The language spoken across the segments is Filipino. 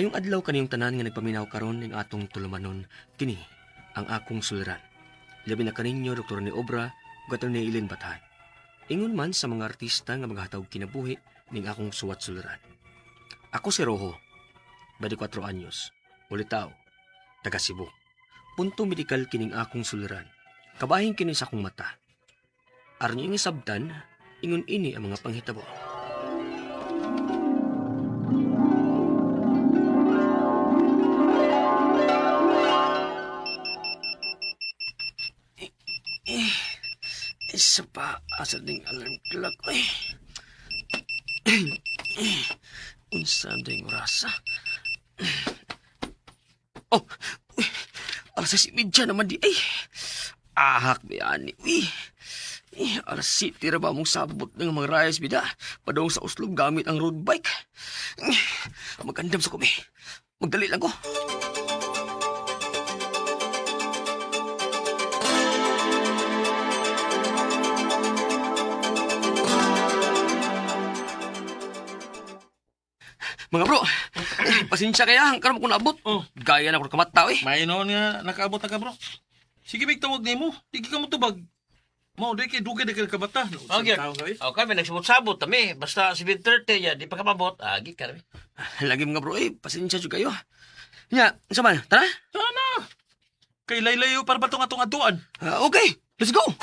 Mayong adlaw kaniyong tanan nga nagpaminaw karon ning atong tulumanon, kini ang akong suliran. Labi na kaninyo Dr. ni Obra ug Atty. Eileen Bathan. Ingon man sa mga artista nga maghatag kinabuhi ning akong suwat suliran. Ako si Rojo, 24 anyos, ulitaw, taga Cebu. Punto medikal kining akong suliran. Kabahin kini sa akong mata. Aron yung sabtan, ingon ini ang mga panghitabo. Isa pa, asa ding alarm clock, oy. Unsa ding orasa? Oh, uy, alas 6:30 naman di, ay. Ahak, bayani, uy. Alas 7 ra ba mong sabot ng mga rayas, bida? Padong sa uslog gamit ang road bike. Magandam sa kubi. Magdali lang ko. Mga bro, pasensya kaya, karon ko naabot. Oh. Gaya na ko kamata, eh. May noon nga nakaabot na ka, bro. Sige, big tawag ni mo. Di ka mo tubag. Mao, di kay dugay di ka kabata. Okay. Okay, may nagsabot-sabot kami. Basta 7:30 ya, di pa ka mabot. Agi ka rin. Lagi mga bro, pasensya dyan kayo. Nya, sa man, tara? Sana. Kay laylayo para batong atong atuan. Okay, let's go!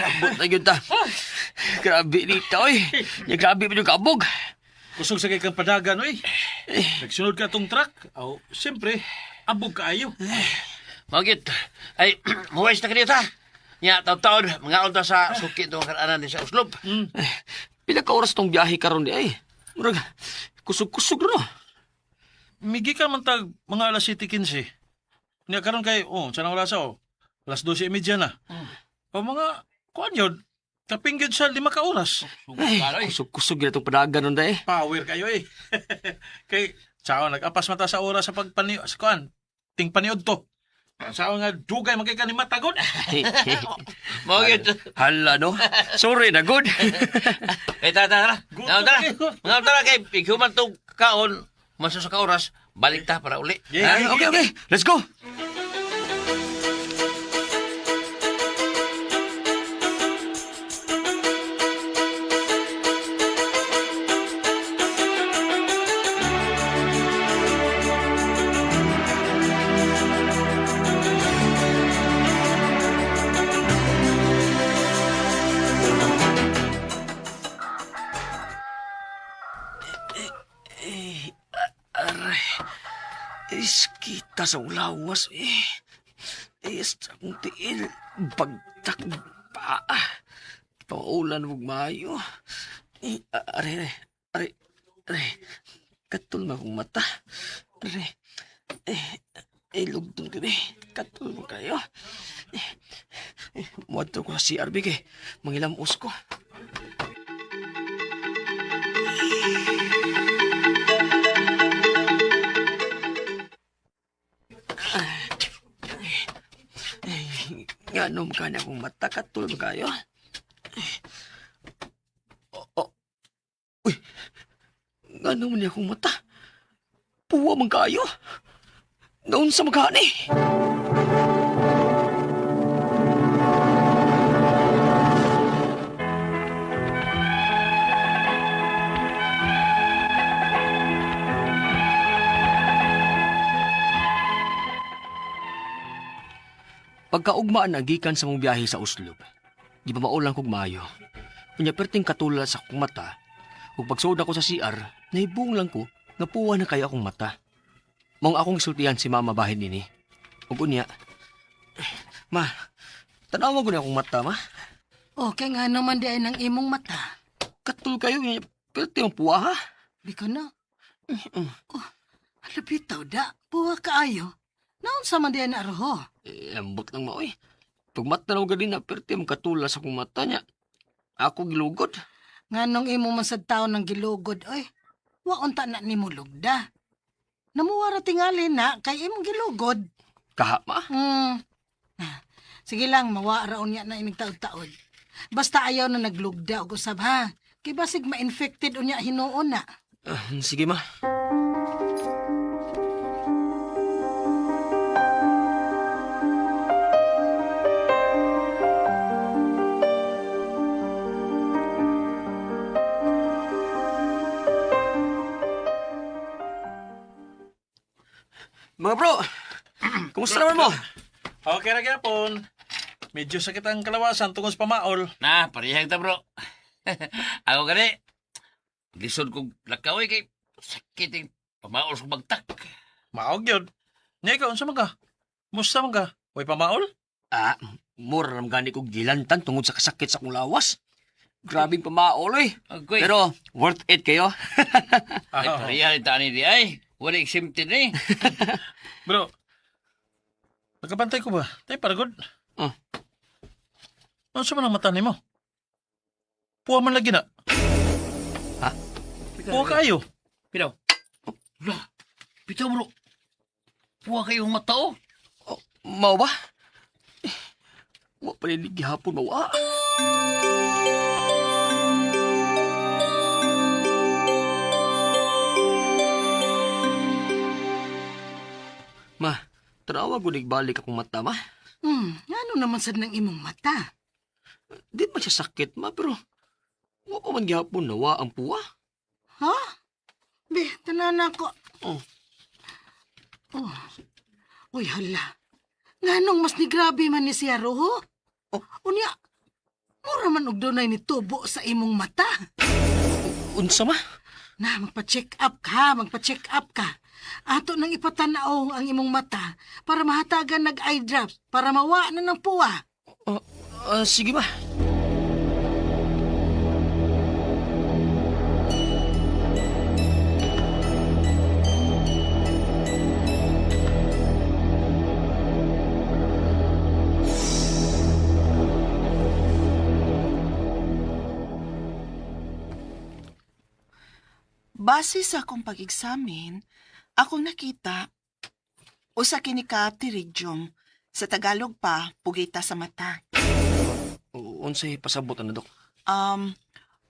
Abot na yun ta. Grabe dito, eh. Grabe pa yung kabog. Kusog sa kay kang padagan, oy. Nagsunod ka tong truck. Aw, siyempre, abog kaayo. Magit. Ay, muwais na kanito ha. Nya, taon-taon, mga unta sa suki itong karanan din sa Uslob. Pila ka oras tong biyahe karon di, ay. Murag, kusog-kusog no. Migi ka man tag mga alas 7:15. Niya karon kay, sanang oras alas 12:30 na. O mga, kuan yun, kaping yun sa 5 ka oras. Ay, kusog-kusog yun itong padagan nun da, eh. Power kayo eh. Kay, sao nag-apas mata sa oras sa pagpaniod, sa kuan, ting paniod to. Sao nga, dugay magkika ni matagod. Magit. Hala, no? Sorry na, good. Ay, tara. Mga tara kay, ikaw to kaon, maso sa kaoras, balik ta para uli. Ay, okay. Let's go. Kita sa ulawas, eh. Sa akong tiil, bagtak pa. Paulan mo mayo. Are. Katul mo akong mata. Lugdon kami. Katul mo kayo. Muadto ko sa CRB kay mangilamos ko. Nganom ka na akong mata, katul mo kayo. Uy, nganom niya akong mata. Puwa man kayo. Naon sa magani. Pagkaugmaan na gikan sa mong biyahe sa Uslob, di ba maulang kog maayo. Kunya perting katulad sa akong mata, ug pagsuod ako sa CR, nahibong lang ko nga puwa na kayo akong mata. Mong akong isultihan si mama bahin nini. Ug unya, ma, tanawa ko na akong mata, ma. Okay nga naman di ay ng imong mata. Katul kayo, perting puwa ha. Di ka na. Halapitaw da. Buwa kaayo. Naon sa man di ay na roho? Ambot lang mo eh. Pag mata na gali na perting katulad sa akong mata niya, ako gilugod. Nga nung imo man sa taon ng gilugod, oy. wa unta na ni mulugda. Namuwara tingali na kay imong gilugod. Kaha, ma? Sige lang, mawara unya na inig taod-taod. Basta ayaw na naglugda og usab ha. Kay basig ma-infected unya hinuon na. Sige, ma. Mga bro, kumusta naman mo? Okay ra gyapon. Medyo sakit ang kalawasan tungod sa pamaol. Na, parehang ta bro. Ako gani. Lisod kong lakaw kay sakit yung pamaol sa bagtak. Maog yun. Nya ikaw, unsa man ka? Musta man ka? Way pamaol? Mura ram gani kong gilantan tungod sa kasakit sa akong lawas. Grabing pamaol eh. Okay. Pero worth it kayo. Ay, parehang ta ni di ay. Wala exempted eh. Bro, nagkabantay ko ba? Tayo paragod. Ano sa man ang mata ni mo? Puwa man lagi na. Ha? Puwa kayo. Pitaw. Wala. Pitaw bro. Puwa kayong mata oh. Mao ba? Wa pa rin gihapon mawa. Ma, tanawa ko balik akong mata, ma. Ano naman sad ng imong mata? Di ba siya sakit, ma, pero wa pa man gihapon nawa ang puwa. Ha? Be, tanan ako. Oh. Oh. Uy, hala. Nganong mas ni grabe man ni siya roho? Oh. Unya, mura man og dunay ni tubo sa imong mata. Unsa, ma? Na, magpa-check up ka, magpa-check up ka. Ato nang ipatanaw ang imong mata para mahatagan nag-eye drops para mawa na ng puwa. Sige, ma. Base sa akong pag-examine, akong nakita, usa kini ka pterygium, sa Tagalog pa, pugita sa mata. Unsay pasabot na, Dok?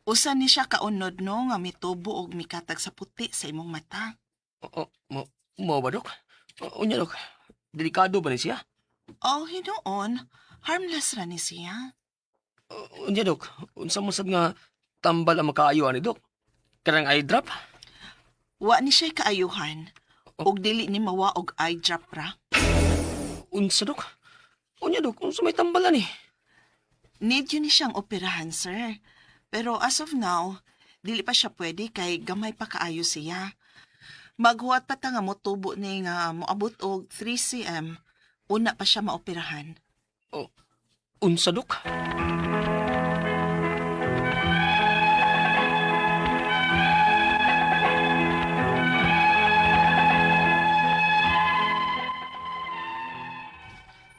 Usa ni siya kaunod no nga mitubo og mikatag sa puti sa imong mata. Mao ba, Dok? Unya, Dok. Delikado ba ni siya? Oh, hinoon, harmless ra ni siya. Unya, Dok. Unsa mo sad nga tambal ang makaayo ani, Dok? Karang eye drop? Wa ni siya kaayuhan, og dili ni mawa og eye drop ra. Unsa, Dok? Unya, Dok. Unsa may tambalan ni? Need yun ni siyang operahan, sir. Pero as of now, dili pa siya pwede kay gamay pa kaayo siya. Maghuwat pa ta nga motubo ni nga moabot og 3 cm, una pa siya maoperahan. Unsa, Dok?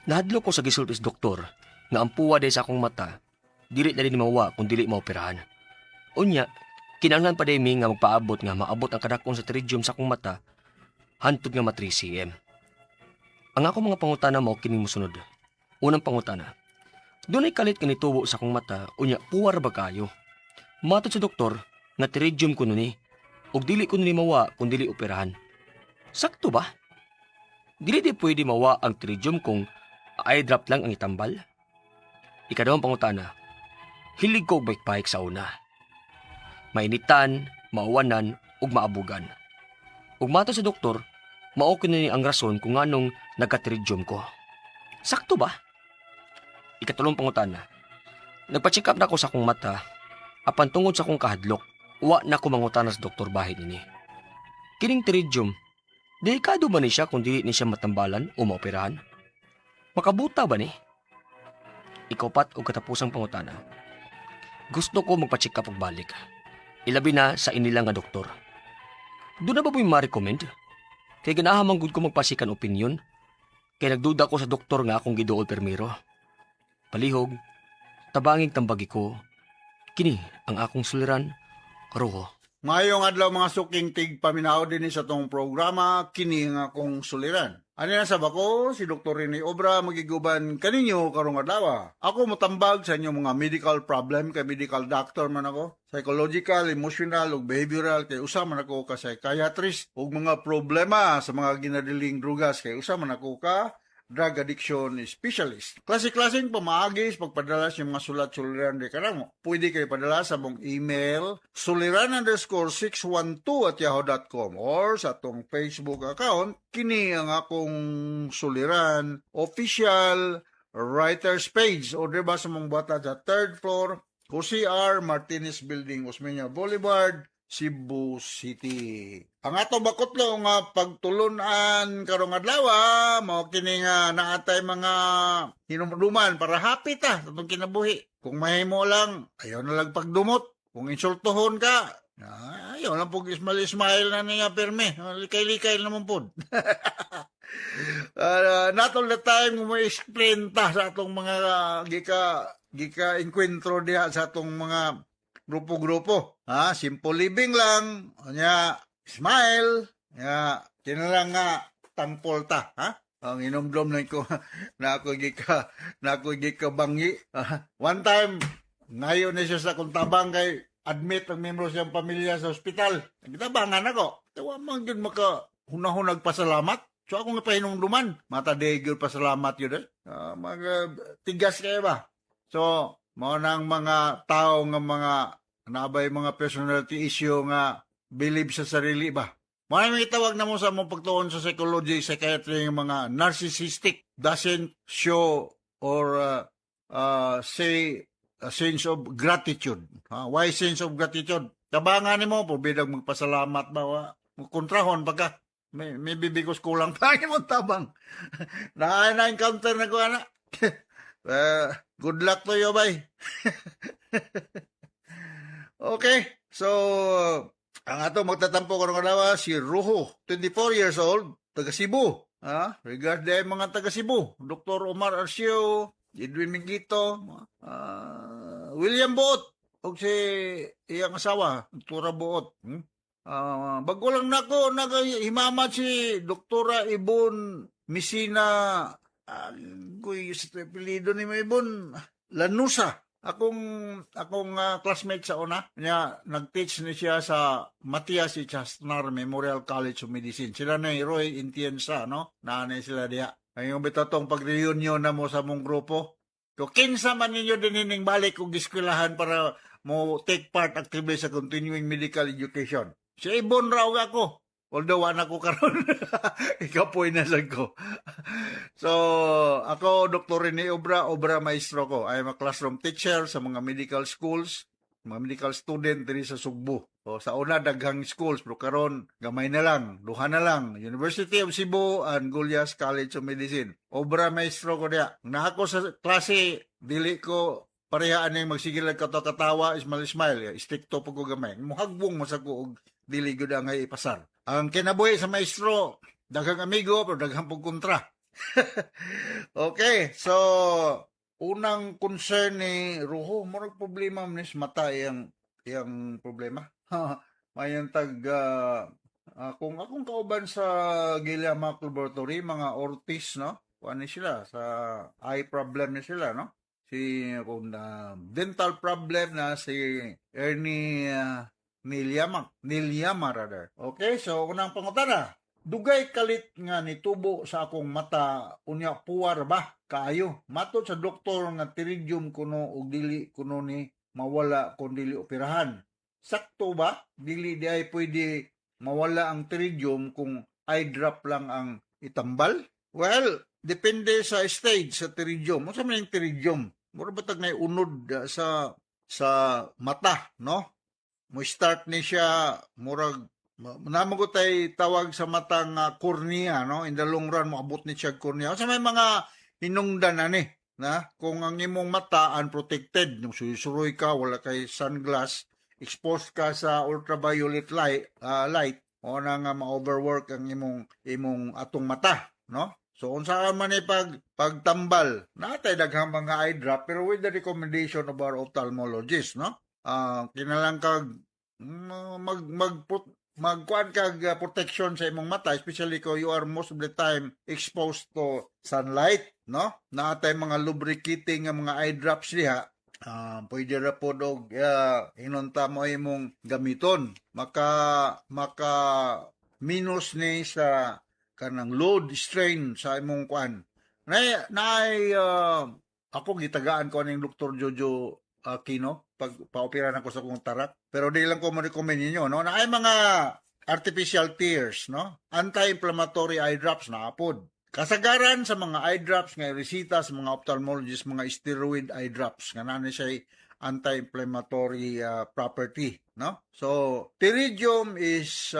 Nahadlo ko sa gisultis doktor nga ang puwa day sa akong mata dili na din mawa kung dili maoperahan. Unya, kinahanglan pa day mi nga magpaabot nga maabot ang kadakong sa pterygium sa akong mata hantod nga ma 3 cm. Ang akong mga pangutana mao kining mosunod. Unang pangutana. Dunay kalit nga nitubo sa akong mata unya puwar ba kayo? Matod sa doktor nga pterygium kuno ni ug dili kuno ni mawa kung dili operahan. Sakto ba? Dili di pwede mawa ang pterygium kung eye drop lang ang itambal. Ikadawang pangutana, hilig ko bike-bike sa una. Mainitan, mauwanan, ug maabugan. Ug mato sa doktor, mao ni ang rason kung anong nagka-pterygium ko. Sakto ba? Ikatulong pangutana, nagpa-check up na ako sa akong mata, apan tungod sa akong kahadlok, wa na ko mangutana sa doktor bahin ini. Kining pterygium, delikado ba ni siya kung dili ni siya matambalan o maoperahan? Makabuta ba ni? Ikaw pat o katapusang pangutana. Gusto ko magpa-check up og balik. Ilabi na sa inila nga doktor. Doon na ba mo ma-recommend? Kaya ganahamang gud ko magpasikan opinion. Kaya nagduda ko sa doktor nga akong giduol permiro. Palihog, tabangig tambagi ko. Kini ang akong suliran, Roho. Mayong adlaw mga suking tig paminaw din sa tong programa kini nga akong suliran. Ano na sa bako, si Dr. Rene Obra magiguban kaninyo karong adlaw. Ako motambag sa inyong mga medical problem kay medical doctor man ako. Psychological, emotional ug behavioral kay usa man ako ka psychiatrist ug mga problema sa mga ginadiling drugas kay usa man ako ka drug addiction specialist. Klase-klaseng pamaagis pagpadala sa mga sulat-suliran di karamo. Pwede kayo padala sa mong email suliran_612@yahoo.com or sa atong Facebook account. Kini ang akong suliran official writers page o diba sa mong bata sa 3rd floor OCR Martinez Building, Osmeña Boulevard, Cebu City. Ang ato bakotlo nga pagtulunan karong adlaw mao kini nga naatay mga hinumduman para happy ta sa itong kinabuhi. Kung mahimo lang, ayaw na lang pagdumot. Kung insultohon ka, ayaw lang pug smile na niya perme. Likay-likay naman pod. Not all the time mo explain ta sa atong mga gika enkwentro diha sa atong mga grupo-grupo. Simple living lang. Nya, smile. Nya, kinalang nga tangpol ta. Ang inomdom na ko na ako gika bangi. One time, ngayon na siya sa kuntabang kay admit ang membro siyang pamilya sa ospital. Nagtabangan ako. Tawa man yun hunahon nagpasalamat. So ako nga pahinumduman. Mata degil pasalamat yun. Mga tigas kayo ba? So, mao nang mga tao nga mga nabay mga personality issue nga believe sa sarili ba. May tawag na mo sa mong pagtuon sa psychology, psychiatry ng mga narcissistic doesn't show or say a sense of gratitude. Why sense of gratitude? Tabangan ni mo, pabidang magpasalamat ba? Kontrahon pagka may bibigos kulang pa mo tabang. Na-encounter na ko anak. Good luck to you, bye. Okay, so ang ato magtatampo ko ng alawa si Ruho, 24 years old, taga Cebu. Regard day mga taga Cebu, Dr. Omar Arcio, Edwin Minglito, William Boot, o si iyang asawa, Tura Boot. Bago lang nako nagahimamat si Dr. Ibon Misina, kuy sa apelyido ni Ibon Lanusa. Akong classmate sa una, niya nag-teach ni siya sa Matias y Chasnar Memorial College of Medicine. Sila na Roy Intienza, no? Naanay sila diya. Ngayong bitatong pag-reunion na mo sa mong grupo. So, kinsa man ninyo dinining balik kung giskwelahan para mo take part actively sa continuing medical education. Si Ibon raw ako. Although wala ko karon. Ikapoy na lang ko. So, ako, Dr. Rene Obra maestro ko. I am a classroom teacher sa mga medical schools, mga medical student diri sa Sugbo. O, sa una, daghang schools, pero karon gamay na lang, duha na lang. University of Cebu and Gulyas College of Medicine. Obra maestro ko diya. Na ako sa klase, dili ko parehaan yung magsigil lang katawa, smile. Istikto po ko gamay. Muhagbong mo sa ko, dili ko na nga ipasar. Ang kinabuhi sa maestro, daghang amigo, pero daghang pagkontra. Okay, so, unang concern ni Ruho, murag problema mo sa mata iyang problema. Mayan kung akong kauban sa Guillermo Laboratory, mga ortis, no? Ano sila, sa eye problem na sila, no? Kung dental problem na si Ernie Nilyama rather. Okay, so unang pangutana. Dugay kalit nga nitubo sa akong mata unya puwar ba kaayo. Matod sa doktor nga pterygium kuno ug dili kuno ni mawala kun dili operahan. Sakto ba? Dili di ay pwede mawala ang pterygium kung eye drop lang ang itambal? Well, depende sa stage sa pterygium. Unsa man yung pterygium? Mura batag na unod sa mata, no? Mo start ni siya murag namagot ay tawag sa mata nga cornea, no? In the long run moabot ni siya cornea. Sa may mga hinungdan ani na kung ang imong mata unprotected, yung suruy ka, wala kay sunglass, exposed ka sa ultraviolet light, o na nga ma-overwork ang imong atong mata, no? So unsa man ni pagtambal, natay daghang mga eye drop pero with the recommendation of our ophthalmologist, no? Kinalang kag magkuan kag protection sa imong mata, especially kung you are most of the time exposed to sunlight, no? Naatay mga lubricating nga mga eye drops diha. Pwede ra po og hinunta mo imong gamiton. Maka minus ni sa kanang load strain sa imong kuan. Ako gitagaan ko ning Dr. Jojo Aquino pag paopera na ko sa kong tarak. Pero di lang ko ma-recommend ninyo, no? Na ay mga artificial tears, no? Anti-inflammatory eye drops na apod. Kasagaran sa mga eye drops nga resita sa mga ophthalmologist, mga steroid eye drops nga nani siya anti-inflammatory property, no? So, pterygium is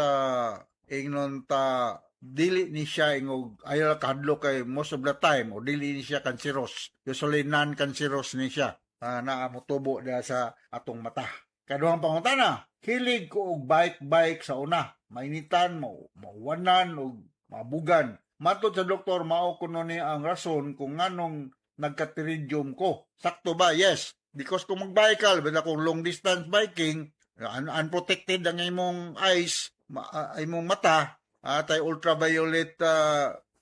ingnon ta dili ni siya ingog ayaw kadlo kay most of the time o dili ni siya cancerous. Usually non-cancerous ni siya. Na motubo da sa atong mata. Kaduhang pangutana, hilig ko og bike sa una. Mainitan, mauwanan o mabugan. Matod sa doktor, mao kuno ni ang rason kung nganong nagka-pterygium ko. Sakto ba? Yes. Because kung mag-bike basta kung long distance biking, unprotected ang imong eyes, imong mata, tay ultraviolet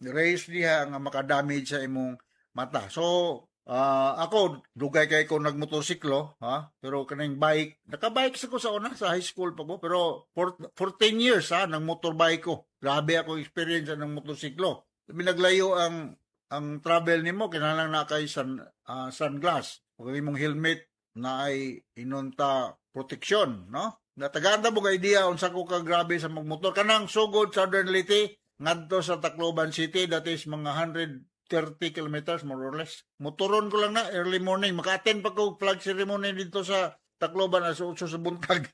rays diha nga makadamage sa imong mata. So, ako, dugay kay ko nagmotorsiklo, pero kaning bike, nakabike sa ko sa una, sa high school pa ko, pero for 10 years, nang motorbike ko. Grabe ako experience ng motorsiklo. Binaglayo ang travel nimo kinahanglan na kay sunglass, o imong helmet na ay inunta protection, no? Nataganda mo ka idea unsa ko ka grabe sa magmotor. Kanang sugod Southern Leyte, ngadto sa Tacloban City, that is mga 130 kilometers more or less. Motoron ko lang na early morning. Maka-attend pa ko flag ceremony dito sa Tacloban as 8 sa buntag.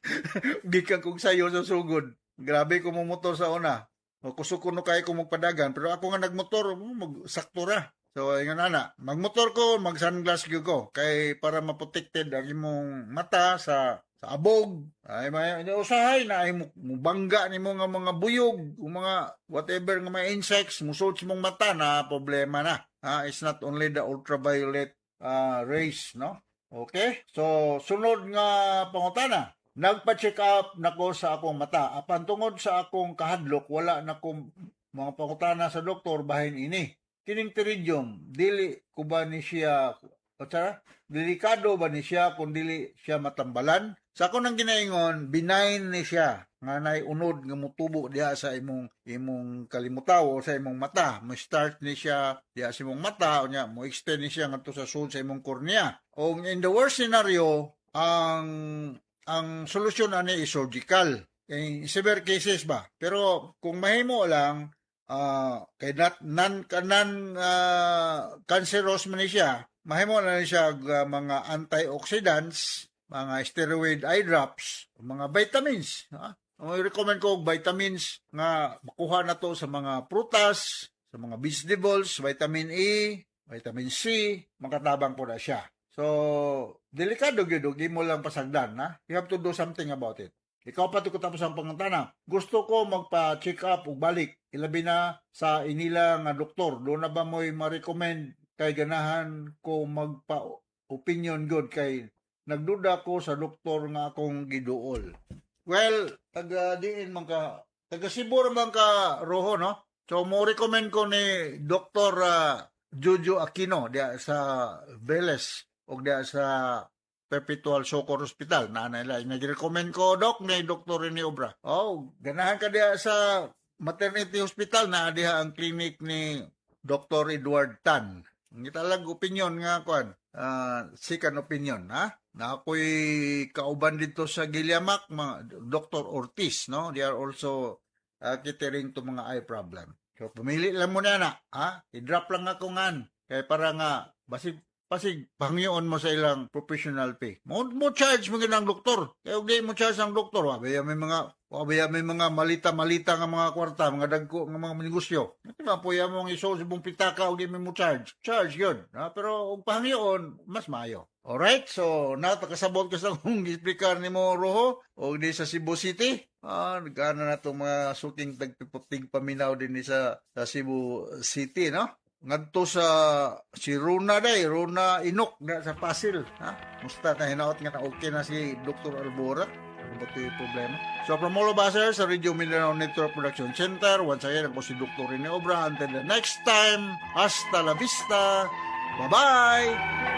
Gikan kong sayo sa sugod. Grabe ko mo motor sa una. O kusuko no kay ko magpadagan. Pero ako nga nagmotor, magsakto ra. So, ingon ana, magmotor ko, mag-sunglass gyud ko. Kay para maprotected ang imong mata sa abog. Ay may usahay na ay mubangga nimo nga mga buyog, mga whatever nga mga insects musud sa mong mata na problema na. It's not only the ultraviolet rays, no? Okay? So sunod nga pangutana, nagpa-check up nako sa akong mata. Apan tungod sa akong kahadlok wala na akong mga pangutana sa doktor bahin ini. Kining pterygium, dili ko ba ni siya delikado ba ni siya kung dili siya matambalan? Sa ako nang ginaingon, benign ni siya. Nga nay unod nga mutubo diha sa imong kalimutaw o sa imong mata. Mo start ni siya diha sa imong mata o nya mo extend ni siya ngadto sa sulod sa imong kornea. O in the worst scenario, ang solusyon ani is surgical. In severe cases ba? Pero kung mahimo lang kay cancerous man ni siya, mahimo na siya mga antioxidants, mga steroid eye drops, mga vitamins. I-recommend ko vitamins nga makuha na to sa mga prutas, sa mga vegetables, vitamin E, vitamin C, makatabang po na siya. So, delikado gyud, di mo lang pasagdan, ha? You have to do something about it. Ikaw pa ko tapos ang pangutana. Gusto ko magpa-check up ug balik. Ilabi na sa inila nga doktor. Doon na ba mo'y ma-recommend kay ganahan ko magpa-opinion good kay nagduda ko sa doktor nga akong giduol. Well, taga Cebu man ka Roho, no? So mo recommend ko ni Dr. Jojo Aquino diya sa Veles o diya sa Perpetual Socor Hospital. Nag-recommend ko, Doc, ni Dr. Rene Obra. Ganahan ka diya sa maternity hospital na diha ang clinic ni Dr. Edward Tan. Hindi talaga opinion nga kuan. Second opinion, ha? Na ako'y kauban dito sa Giliamak, mga Dr. Ortiz, no? They are also catering to mga eye problem. So, pumili lang mo na, ha? I-drop lang ako ngan. Kaya para nga, pasig pangyoon mo sa ilang professional pay. Mo charge mo ng doktor. Kaya di mo charge ang doktor. Wabaya may mga malita-malita nga mga kwarta, mga dagko nga mga negosyo. Diba po yan mong iso sa bong pitaka o di mo charge. Charge yun. Pero kung pangyoon, mas mayo. Alright, so natakasabot ka sa kung explicar ni mo, Roho, o di sa Cebu City. Nagkana na itong mga suking tagpiputig paminaw din sa Cebu City, no? Ngadto sa si Rona Inok na sa Pasil, ha? Musta na hinaot nga na okay na si Dr. Albora. Ano ba ito yung problema? So from all of us here sa Radio Mindanao Network Production Center, once again, ako si Dr. Rene Obra. Until the next time, hasta la vista. Bye-bye!